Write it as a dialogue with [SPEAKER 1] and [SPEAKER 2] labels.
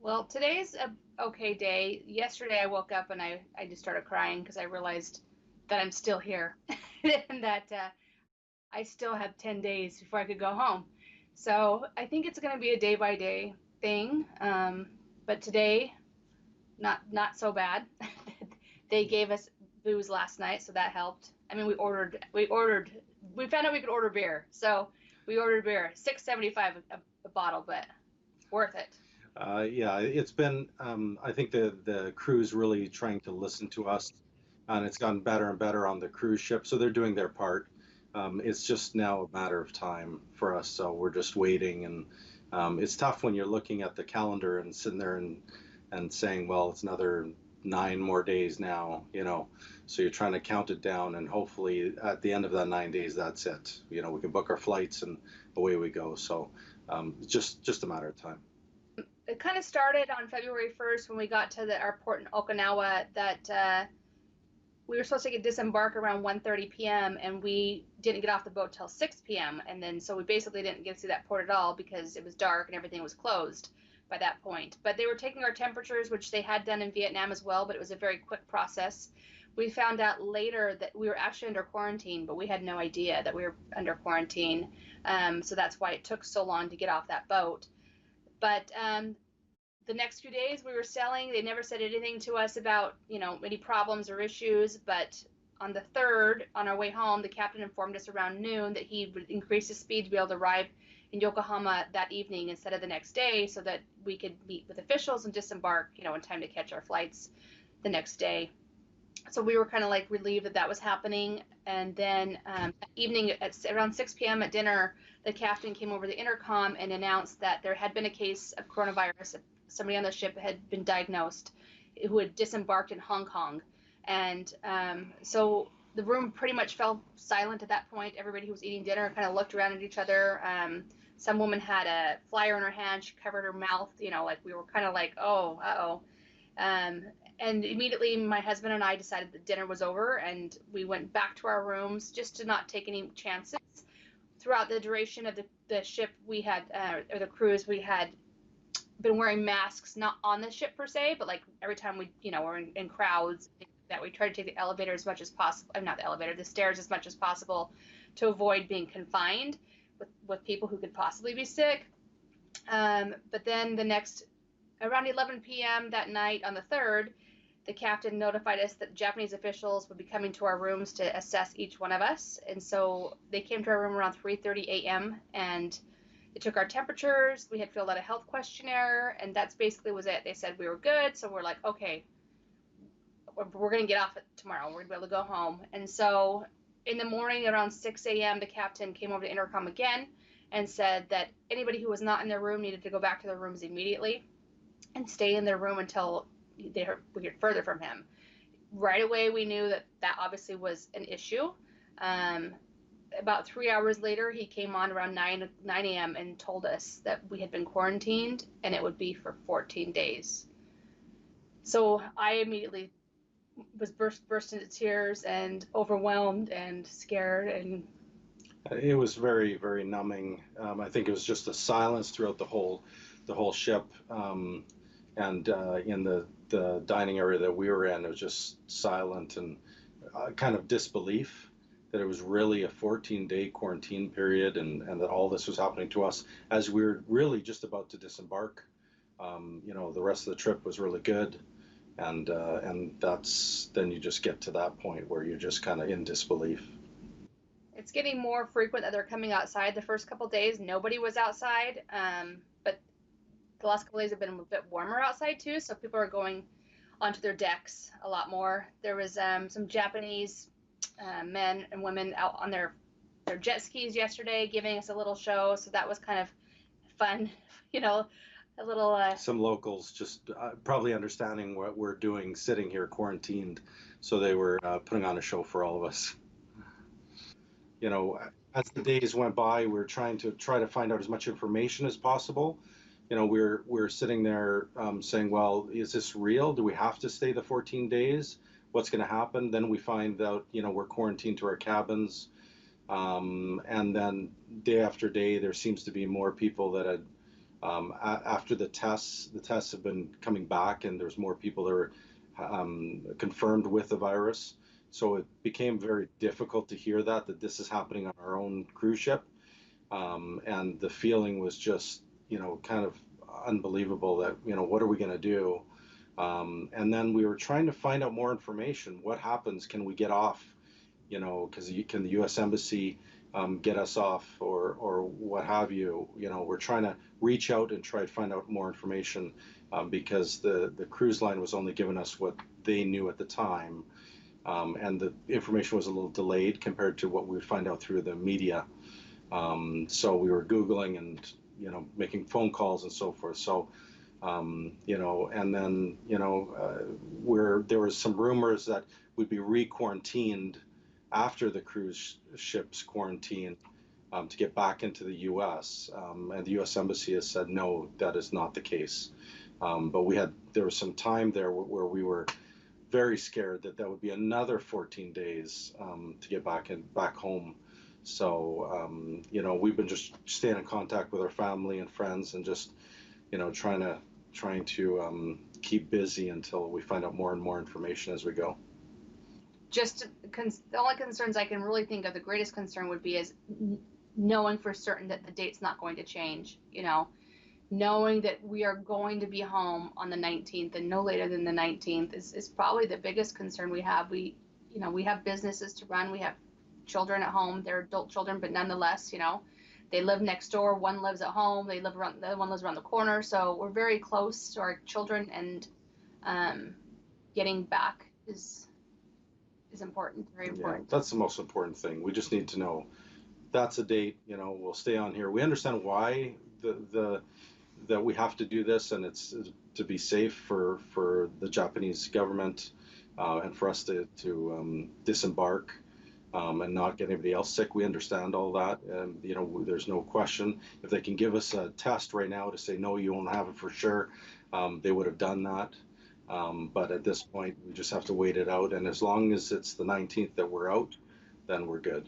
[SPEAKER 1] Well, today's a okay day. Yesterday I woke up and I just started crying because I realized that I'm still here and that I still have 10 days before I could go home. So I think it's going to be a day by day thing. But today, not so bad. They gave us booze last night, so that helped. I mean, we found out we could order beer. So we ordered beer, 6.75 a bottle, but worth it.
[SPEAKER 2] Yeah, it's been, I think the crew's really trying to listen to us, and it's gotten better and better on the cruise ship. So they're doing their part. It's just now a matter of time for us. So we're just waiting. And it's tough when you're looking at the calendar and sitting there and saying, well, it's another 9 more days now, So you're trying to count it down, and hopefully at the end of that 9 days, that's it. We can book our flights and away we go. So it's just a matter of time.
[SPEAKER 1] It kind of started on February 1st when we got to the airport in Okinawa that we were supposed to get disembark around 1:30 p.m. and we didn't get off the boat till 6 p.m. And then so we basically didn't get through that port at all because it was dark and everything was closed by that point. But they were taking our temperatures, which they had done in Vietnam as well, but it was a very quick process. We found out later that we were actually under quarantine, but we had no idea that we were under quarantine. So that's why it took so long to get off that boat. But the next few days we were sailing, they never said anything to us about, any problems or issues. But on the third, on our way home, the captain informed us around noon that he would increase his speed to be able to arrive in Yokohama that evening instead of the next day so that we could meet with officials and disembark, in time to catch our flights the next day. So we were kind of like relieved that that was happening. And then that evening at around 6 p.m. at dinner, the captain came over the intercom and announced that there had been a case of coronavirus. Somebody on the ship had been diagnosed who had disembarked in Hong Kong. And so the room pretty much fell silent at that point. Everybody who was eating dinner kind of looked around at each other. Some woman had a flyer in her hand. She covered her mouth, like we were kind of like, oh, uh-oh. Um, and immediately my husband and I decided that dinner was over and we went back to our rooms just to not take any chances. Throughout the duration of the ship, we had, or the cruise, we had been wearing masks, not on the ship per se, but like every time we, were in crowds, that we try to take the elevator as much as possible. Not the elevator, the stairs as much as possible to avoid being confined with people who could possibly be sick. But then around 11 p.m. that night on the 3rd, the captain notified us that Japanese officials would be coming to our rooms to assess each one of us. And so they came to our room around 3:30 a.m. and they took our temperatures. We had filled out a health questionnaire, and that's basically was it. They said we were good. So we're like, okay, we're going to get off it tomorrow. We're going to be able to go home. And so in the morning around 6 a.m., the captain came over to intercom again and said that anybody who was not in their room needed to go back to their rooms immediately and stay in their room until we heard further from him. Right away, we knew that that obviously was an issue. About 3 hours later, he came on around 9 a.m. and told us that we had been quarantined and it would be for 14 days. So I immediately was burst into tears and overwhelmed and scared. And
[SPEAKER 2] It was very, very numbing. I think it was just the silence throughout the whole ship, and in the dining area that we were in, it was just silent and kind of disbelief that it was really a 14-day quarantine period, and that all this was happening to us as we were really just about to disembark. The rest of the trip was really good, and that's then you just get to that point where you're just kind of in disbelief.
[SPEAKER 1] it's getting more frequent that they're coming outside. The first couple days, nobody was outside. But the last couple days have been a bit warmer outside too, so people are going onto their decks a lot more. There was some Japanese men and women out on their jet skis yesterday, giving us a little show. So that was kind of fun, you know, a little.
[SPEAKER 2] Some locals just probably understanding what we're doing, sitting here quarantined, so they were putting on a show for all of us. you know, as the days went by, we are try to find out as much information as possible. We're sitting there saying, well, is this real? Do we have to stay the 14 days? What's going to happen? Then we find out, we're quarantined to our cabins. And then day after day, there seems to be more people that had After the tests have been coming back, and there's more people that are confirmed with the virus. So it became very difficult to hear that this is happening on our own cruise ship. And the feeling was just, kind of unbelievable that, what are we going to do? And then we were trying to find out more information. What happens? Can we get off? Because can the U.S. Embassy get us off, or what have you? We're trying to reach out and try to find out more information, because the cruise line was only giving us what they knew at the time, and the information was a little delayed compared to what we would find out through the media. So we were Googling and making phone calls and so forth. So and then where there was some rumors that we'd be re-quarantined after the cruise ship's quarantine, to get back into the U.S. And the U.S. Embassy has said no, that is not the case. But there was some time there where we were very scared that would be another 14 days to get back home. So we've been just staying in contact with our family and friends, and just trying to keep busy until we find out more and more information as we go.
[SPEAKER 1] The only concerns I can really think of, the greatest concern would be is knowing for certain that the date's not going to change. Knowing that we are going to be home on the 19th and no later than the 19th is probably the biggest concern we have. We have businesses to run. We have children at home. They're adult children, but nonetheless, they live next door. One lives at home. The other one lives around the corner. So we're very close to our children, and getting back is important, very important.
[SPEAKER 2] Yeah, that's the most important thing. We just need to know that's a date. We'll stay on here. We understand why that we have to do this, and it's to be safe for the Japanese government, and for us to disembark, and not get anybody else sick. We understand all that, and there's no question. If they can give us a test right now to say no, you won't have it for sure, they would have done that. But at this point, we just have to wait it out. And as long as it's the 19th that we're out, then we're good.